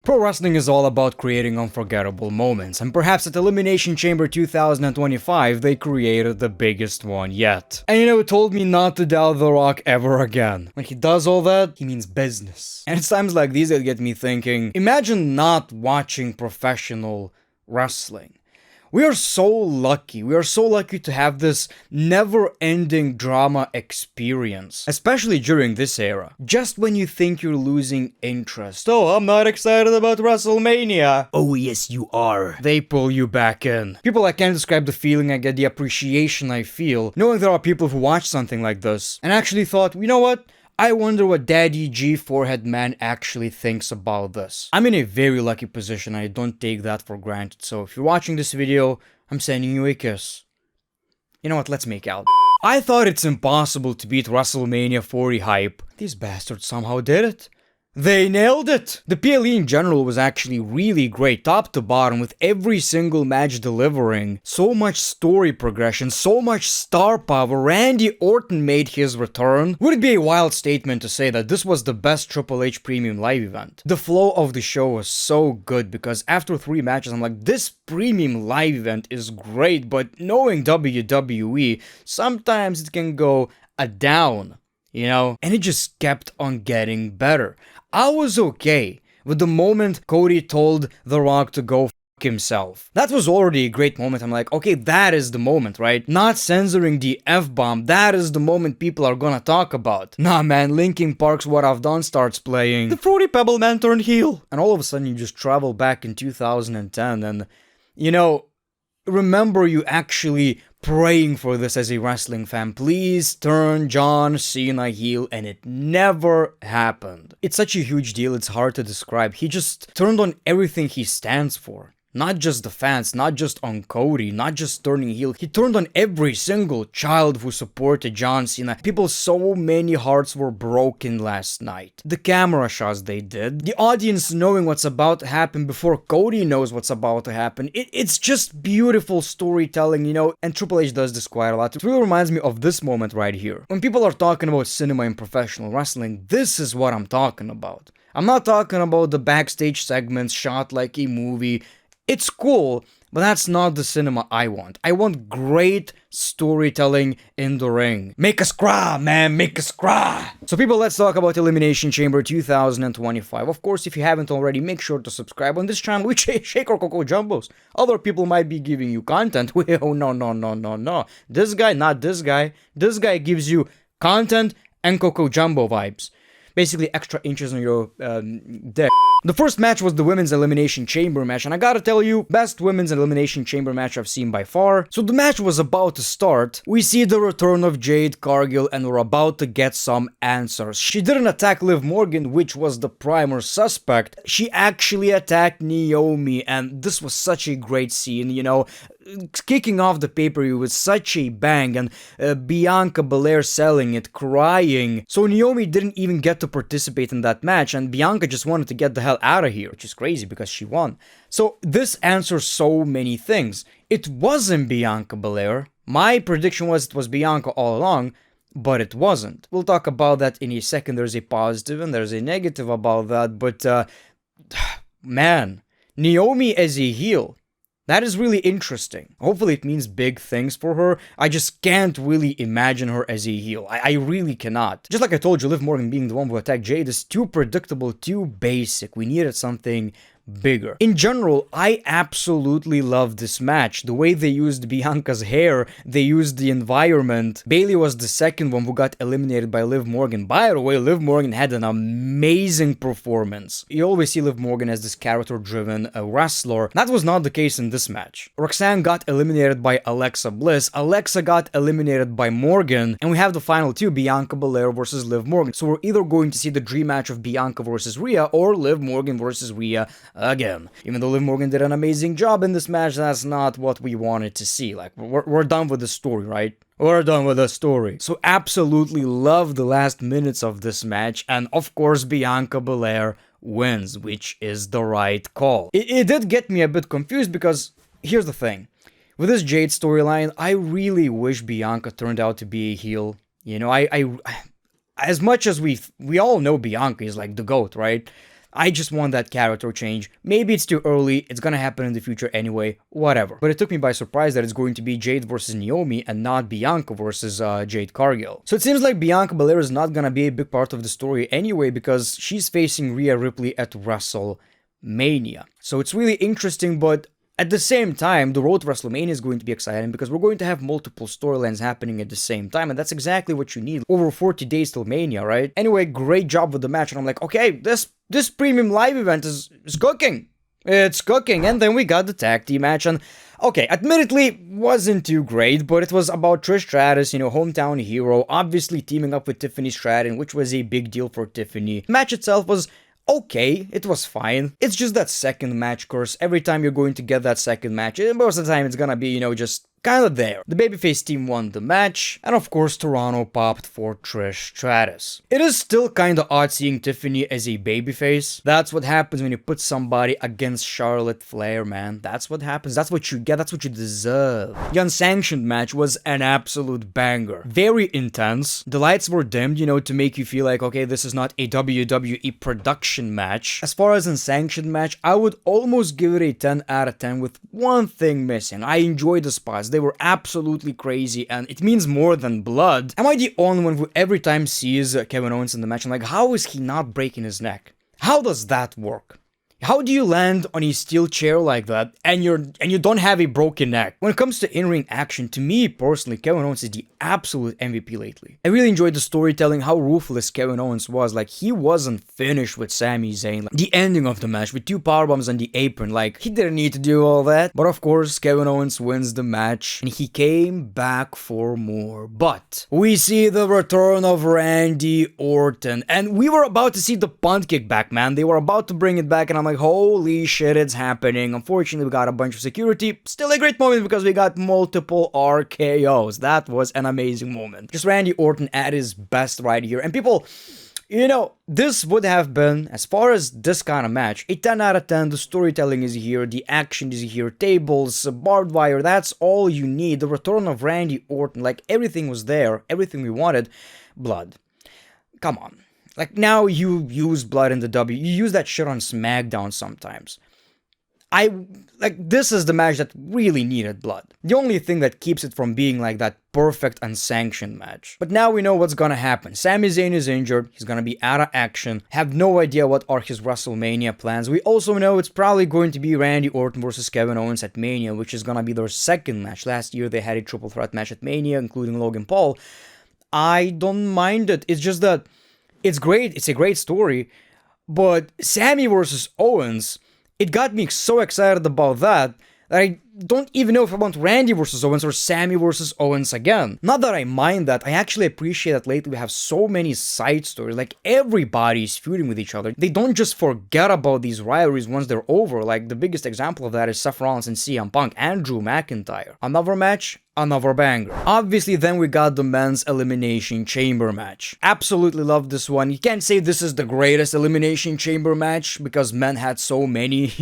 Pro wrestling is all about creating unforgettable moments, and perhaps at Elimination Chamber 2025, they created the biggest one yet. And it told me not to doubt The Rock ever again. When he does all that, he means business. And it's times like these that get me thinking, imagine not watching professional wrestling. We are so lucky. We are so lucky to have this never-ending drama experience, especially during this era. Just when you think you're losing interest. Oh, I'm not excited about WrestleMania. Oh, yes, you are. They pull you back in. People, I can't describe the feeling I get, the appreciation I feel, knowing there are people who watch something like this and actually thought, you know what? I wonder what Daddy G Forehead Man actually thinks about this. I'm in a very lucky position, I don't take that for granted, so if you're watching this video, I'm sending you a kiss. You know what, let's make out. I thought it's impossible to beat WrestleMania 40 hype. These bastards somehow did it. They nailed it! The PLE in general was actually really great, top to bottom, with every single match delivering so much story progression, so much star power. Randy Orton made his return. Would it be a wild statement to say that this was the best Triple H premium live event? The flow of the show was so good because after 3 matches, I'm like, this premium live event is great, but knowing WWE, sometimes it can go down, and it just kept on getting better. I was okay with the moment Cody told The Rock to go f*** himself. That was already a great moment. I'm like, okay, that is the moment, right? Not censoring the F-bomb, that is the moment people are gonna talk about. Nah, man, Linkin Park's What I've Done starts playing. The Fruity Pebble Man turned heel. And all of a sudden you just travel back in 2010 and, remember you actually praying for this as a wrestling fan. Please turn John Cena heel, and it never happened. It's such a huge deal, it's hard to describe. He just turned on everything he stands for. Not just the fans, not just on Cody, not just turning heel. He turned on every single child who supported John Cena. People, so many hearts were broken last night. The camera shots they did, the audience knowing what's about to happen before Cody knows what's about to happen. It's just beautiful storytelling, and Triple H does this quite a lot. It really reminds me of this moment right here. When people are talking about cinema and professional wrestling, this is what I'm talking about. I'm not talking about the backstage segments shot like a movie. It's cool, but that's not the cinema I want. I want great storytelling in the ring. Make us cry, man, make us cry! So people, let's talk about Elimination Chamber 2025. Of course, if you haven't already, make sure to subscribe on this channel with Shake or Coco Jumbos. Other people might be giving you content. Oh, no. This guy, not this guy. This guy gives you content and Coco Jumbo vibes. Basically, extra inches on your dick. The first match was the Women's Elimination Chamber match, and I gotta tell you, best Women's Elimination Chamber match I've seen by far. So the match was about to start. We see the return of Jade Cargill, and we're about to get some answers. She didn't attack Liv Morgan, which was the primer suspect. She actually attacked Naomi, and this was such a great scene, kicking off the pay-per-view with such a bang, and Bianca Belair selling it, crying. So Naomi didn't even get to participate in that match, and Bianca just wanted to get the hell out of here, which is crazy because she won. So this answers so many things. It wasn't Bianca Belair. My prediction was it was Bianca all along, but it wasn't. We'll talk about that in a second. There's a positive and there's a negative about that, but man, Naomi as a heel, that is really interesting. Hopefully it means big things for her. I just can't really imagine her as a heel. I really cannot. Just like I told you, Liv Morgan being the one who attacked Jade is too predictable, too basic. We needed something bigger. In general, I absolutely love this match. The way they used Bianca's hair, they used the environment. Bayley was the second one who got eliminated by Liv Morgan. By the way, Liv Morgan had an amazing performance. You always see Liv Morgan as this character-driven wrestler. That was not the case in this match. Roxanne got eliminated by Alexa Bliss. Alexa got eliminated by Morgan. And we have the final two, Bianca Belair versus Liv Morgan. So we're either going to see the dream match of Bianca versus Rhea or Liv Morgan versus Rhea again. Even though Liv Morgan did an amazing job in this match, that's not what we wanted to see. Like, we're done with the story, right? We're done with the story. So absolutely love the last minutes of this match, and of course Bianca Belair wins, which is the right call. It did get me a bit confused because, here's the thing. With this Jade storyline, I really wish Bianca turned out to be a heel. I as much as we all know Bianca is like the GOAT, right? I just want that character change. Maybe it's too early, it's gonna happen in the future anyway, whatever. But it took me by surprise that it's going to be Jade versus Naomi and not Bianca versus Jade Cargill. So it seems like Bianca Belair is not gonna be a big part of the story anyway, because she's facing Rhea Ripley at WrestleMania. So it's really interesting, but at the same time, the road to WrestleMania is going to be exciting because we're going to have multiple storylines happening at the same time, and that's exactly what you need. Over 40 days till Mania, right? Anyway, great job with the match, and I'm like, okay, this premium live event is cooking. It's cooking. And then we got the tag team match, and okay, admittedly, wasn't too great, but it was about Trish Stratus, hometown hero, obviously teaming up with Tiffany Stratton, which was a big deal for Tiffany. The match itself was okay, it was fine. It's just that second match curse. Every time you're going to get that second match, most of the time it's gonna be, just kind of there. The babyface team won the match, and of course Toronto popped for Trish Stratus. It is still kinda odd seeing Tiffany as a babyface. That's what happens when you put somebody against Charlotte Flair, man. That's what happens. That's what you get. That's what you deserve. The unsanctioned match was an absolute banger. Very intense. The lights were dimmed, to make you feel like, okay, this is not a WWE production match. As far as unsanctioned match, I would almost give it a 10 out of 10 with one thing missing. I enjoyed the spots. They were absolutely crazy, and it means more than blood. Am I the only one who every time sees Kevin Owens in the match, I'm like, how is he not breaking his neck? How does that work? How do you land on a steel chair like that and you don't have a broken neck? When it comes to in-ring action, to me personally, Kevin Owens is the absolute MVP lately. I really enjoyed the storytelling, how ruthless Kevin Owens was. Like, he wasn't finished with Sami Zayn. Like, the ending of the match with 2 powerbombs on the apron, like, he didn't need to do all that. But of course, Kevin Owens wins the match and he came back for more. But we see the return of Randy Orton, and we were about to see the punt kick back, man. They were about to bring it back, and I'm like, holy shit, it's happening. Unfortunately, we got a bunch of security. Still a great moment because we got multiple RKOs. That was an amazing moment. Just Randy Orton at his best right here. And people, this would have been, as far as this kind of match, a 10 out of 10. The storytelling is here, the action is here, tables, barbed wire, that's all you need. The return of Randy Orton, like, everything was there, everything we wanted. Blood. Come on. Like, now you use blood in the W. You use that shit on SmackDown sometimes. This is the match that really needed blood. The only thing that keeps it from being like that perfect unsanctioned match. But now we know what's gonna happen. Sami Zayn is injured. He's gonna be out of action. Have no idea what are his WrestleMania plans. We also know it's probably going to be Randy Orton versus Kevin Owens at Mania, which is gonna be their second match. Last year they had a triple threat match at Mania, including Logan Paul. I don't mind it. It's just that it's great, it's a great story, but Sami versus Owens, it got me so excited about that I don't even know if I want Randy versus Owens or Sami versus Owens again. Not that I mind that, I actually appreciate that lately we have so many side stories, like everybody's feuding with each other. They don't just forget about these rivalries once they're over. Like, the biggest example of that is Seth Rollins and CM Punk and Drew McIntyre. Another match, another banger. Obviously, then we got the men's Elimination Chamber match. Absolutely loved this one. You can't say this is the greatest Elimination Chamber match because men had so many,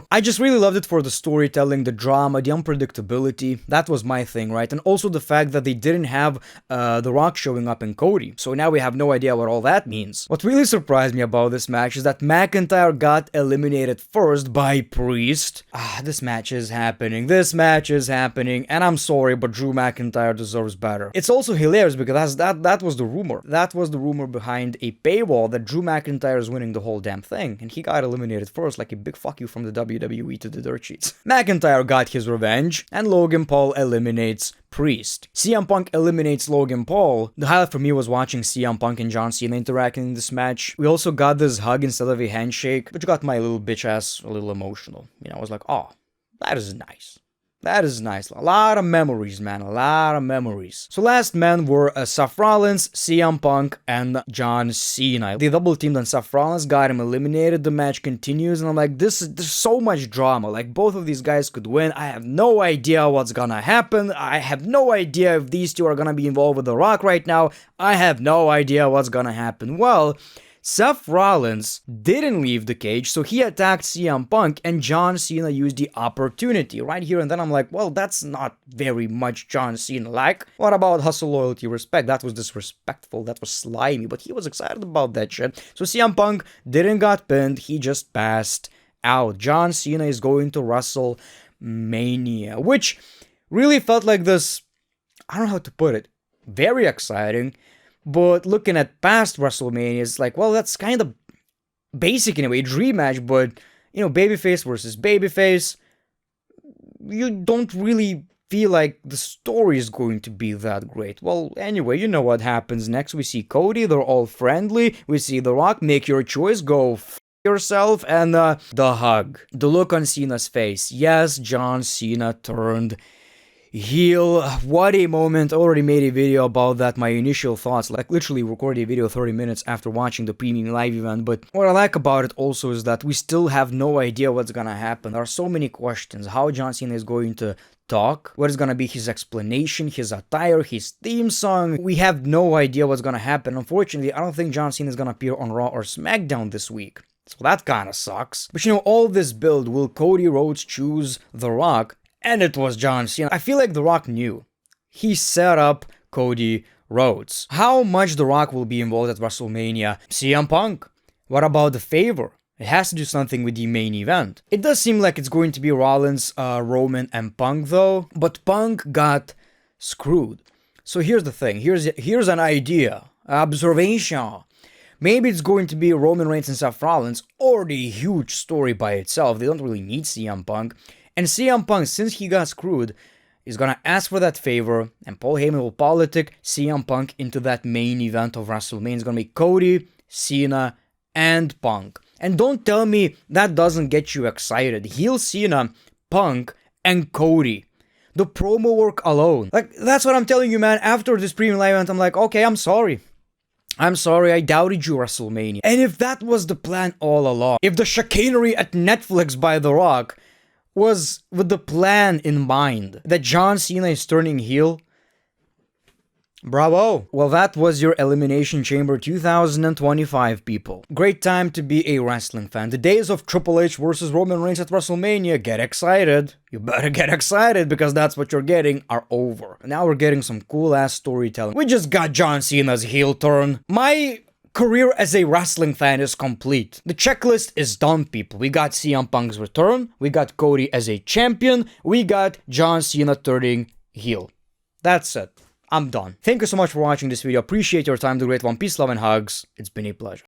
I just really loved it for the storytelling, the drama, the unpredictability. That was my thing, right? And also the fact that they didn't have The Rock showing up in Cody. So now we have no idea what all that means. What really surprised me about this match is that McIntyre got eliminated first by Priest. This match is happening. This match is happening. And I'm sorry, but Drew McIntyre deserves better. It's also hilarious because that was the rumor. That was the rumor behind a paywall that Drew McIntyre is winning the whole damn thing. And he got eliminated first, like a big fuck you from the WWE to the dirt sheets. McIntyre got his revenge, and Logan Paul eliminates Priest. CM Punk eliminates Logan Paul. The highlight for me was watching CM Punk and John Cena interacting in this match. We also got this hug instead of a handshake, which got my little bitch ass a little emotional. I was like, oh, that is nice. That is nice. A lot of memories, man. A lot of memories. So last men were Seth Rollins, CM Punk, and John Cena. They double teamed on Seth Rollins, got him eliminated. The match continues, and I'm like, there's so much drama. Like, both of these guys could win. I have no idea what's gonna happen. I have no idea if these two are gonna be involved with The Rock right now. I have no idea what's gonna happen. Well, Seth Rollins didn't leave the cage, so he attacked CM Punk, and John Cena used the opportunity right here and then. I'm like, well, that's not very much John Cena-like. What about hustle, loyalty, respect? That was disrespectful, that was slimy, but he was excited about that shit. So CM Punk didn't got pinned, he just passed out. John Cena is going to WrestleMania, which really felt like this, I don't know how to put it, very exciting. But looking at past WrestleMania, it's like, well, that's kind of basic in a way, dream match, but, you know, babyface versus babyface, you don't really feel like the story is going to be that great. Well, anyway, you know what happens next. We see Cody, they're all friendly. We see The Rock, make your choice, go yourself, and the hug. The look on Cena's face. Yes, John Cena turned heel. What a moment. I already made a video about that, my initial thoughts, like literally recorded a video 30 minutes after watching the premium live event. But what I like about it also is that we still have no idea what's gonna happen. There are so many questions. How John Cena is going to talk, what is gonna be his explanation, his attire, his theme song. We have no idea what's gonna happen. Unfortunately, I don't think John Cena is gonna appear on Raw or SmackDown this week, so that kinda sucks. But you know, all this build, will Cody Rhodes choose The Rock? And it was John Cena. I feel like The Rock knew. He set up Cody Rhodes. How much The Rock will be involved at WrestleMania? CM Punk. What about the favor? It has to do something with the main event. It does seem like it's going to be Rollins, Roman, and Punk though. But Punk got screwed. So here's the thing. Here's an idea. Observation. Maybe it's going to be Roman Reigns and Seth Rollins. Already a huge story by itself. They don't really need CM Punk. And CM Punk, since he got screwed, is gonna ask for that favor, and Paul Heyman will politic CM Punk into that main event of WrestleMania. It's gonna be Cody, Cena, and Punk. And don't tell me that doesn't get you excited. Heel Cena, Punk, and Cody. The promo work alone. Like, that's what I'm telling you, man. After this premium live event, I'm like, okay, I'm sorry, I doubted you, WrestleMania. And if that was the plan all along, if the chicanery at Netflix by The Rock was with the plan in mind that John Cena is turning heel, bravo. Well, that was your Elimination Chamber 2025, people. Great time to be a wrestling fan. The days of Triple H versus Roman Reigns at WrestleMania, get excited. You better get excited, because that's what you're getting, are over. Now we're getting some cool ass storytelling. We just got John Cena's heel turn. My career as a wrestling fan is complete. The checklist is done, people. We got CM Punk's return, we got Cody as a champion, we got John Cena turning heel. That's it. I'm done. Thank you so much for watching this video. Appreciate your time, The Great One. Peace, love, and hugs. It's been a pleasure.